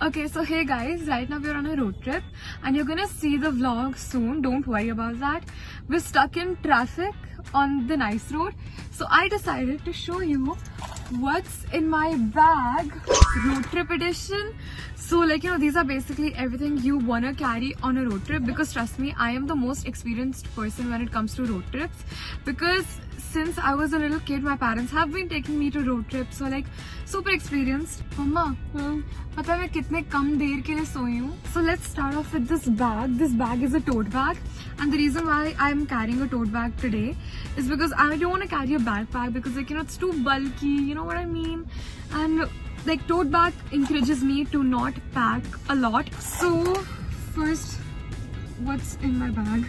Okay, so hey guys, right now we're on a road trip and you're gonna see the vlog soon. Don't worry about that. We're stuck in traffic on the nice road. So I decided to show you what's in my bag, road trip edition. So these are basically everything you wanna carry on a road trip, because trust me, I am the most experienced person when it comes to road trips, because since I was a little kid, my parents have been taking me to road trips, so super experienced. Mama, pata hai main kitne kam der ke liye soyi hu. So let's start off with this bag. This bag is a tote bag, and the reason why I'm carrying a tote bag today is because I don't want to carry a backpack, because it's too bulky, you know what I mean? And tote bag encourages me to not pack a lot. So first, what's in my bag?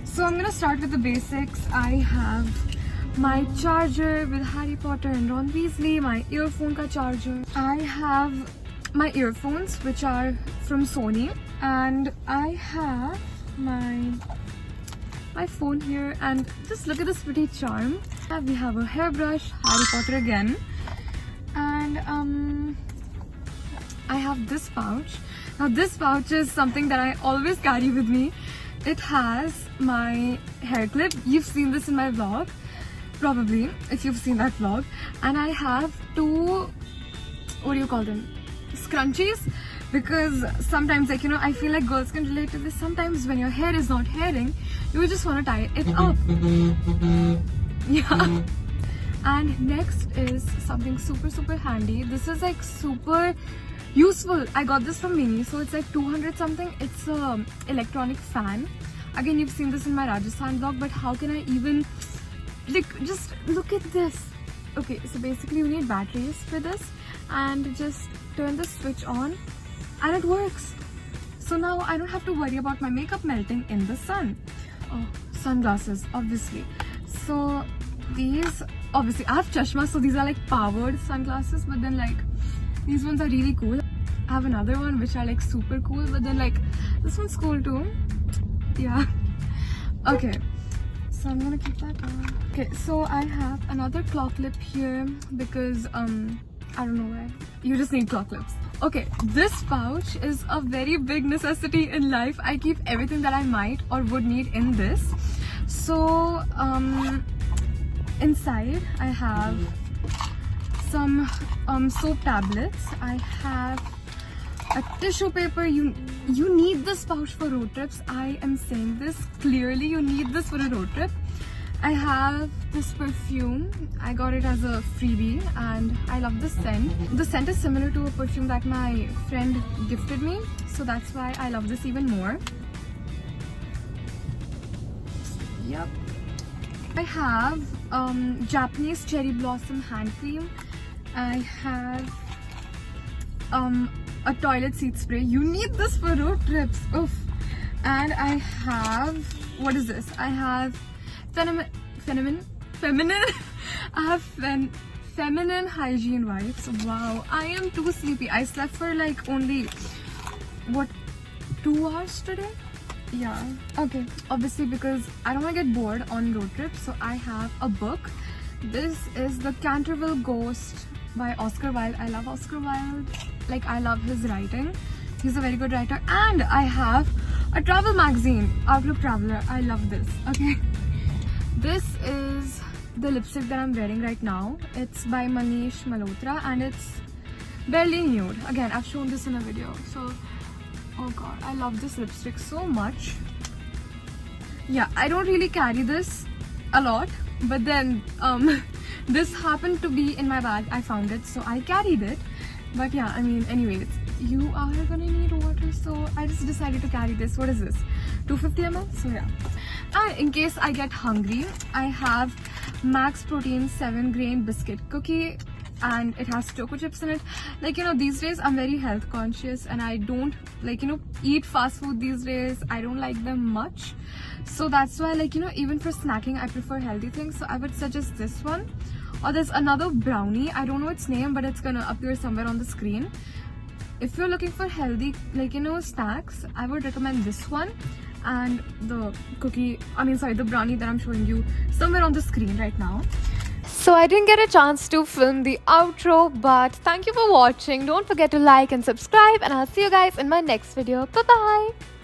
So I'm gonna start with the basics. I have my charger with Harry Potter and Ron Weasley, my earphone ka charger. I have my earphones, which are from Sony, and I have my phone here, and just look at this pretty charm. We have a hairbrush, Harry Potter again, and I have this pouch. Now this pouch is something that I always carry with me. It has my hair clip. You've seen this in my vlog, probably, if you've seen that vlog. And I have two, what do you call them, scrunchies, because sometimes I feel like girls can relate to this. Sometimes when your hair is not hairing, you just want to tie it up. Yeah. And next is something super handy. This is super useful. I got this from Mini, so it's 200 something. It's a electronic fan. Again, you've seen this in my Rajasthan vlog, but how can I even just look at this. Okay, so basically you need batteries for this, and just turn the switch on and it works. So now I don't have to worry about my makeup melting in the sun. Oh, sunglasses, obviously. So these, obviously I have chashma, so these are powered sunglasses, but then these ones are really cool. I have another one which are super cool, but then this one's cool too. Yeah. Okay, so I'm gonna keep that on. Okay, so I have another claw clip here, because I don't know why. You just need claw clips. Okay, this pouch is a very big necessity in life. I keep everything that I might or would need in this. So inside I have some soap tablets. I have a tissue paper. You need this pouch for road trips. I am saying this clearly, you need this for a road trip. I have this perfume. I got it as a freebie and I love the scent. The scent is similar to a perfume that my friend gifted me, so that's why I love this even more. Yep. I have Japanese cherry blossom hand cream. I have a toilet seat spray. You need this for road trips. Oof. And I have, what is this? I have feminine I have feminine hygiene wipes. Wow, I am too sleepy. I slept for only 2 hours today. Yeah. Okay, obviously because I don't want to get bored on road trips, so I have a book. This is The Canterville Ghost by Oscar Wilde. I love Oscar Wilde. I love his writing. He's a very good writer. And I have a travel magazine, Outlook Traveler. I love this. Okay. This is the lipstick that I'm wearing right now. It's by Manish Malhotra and it's barely nude. Again, I've shown this in a video. So, oh god, I love this lipstick so much. Yeah, I don't really carry this a lot, but then this happened to be in my bag. I found it, so I carried it. But yeah, I mean, anyways, you are gonna need water, so I just decided to carry this. What is this? 250 ml? So yeah. And in case I get hungry, I have Max Protein 7-grain biscuit cookie, and it has choco chips in it. These days I'm very health conscious and I don't eat fast food these days. I don't like them much, so that's why even for snacking I prefer healthy things. So I would suggest this one, or there's another brownie. I don't know its name, but it's gonna appear somewhere on the screen. If you're looking for healthy snacks, I would recommend this one, and the the brownie that I'm showing you somewhere on the screen right now. So I didn't get a chance to film the outro, but thank you for watching. Don't forget to like and subscribe, and I'll see you guys in my next video. Bye bye.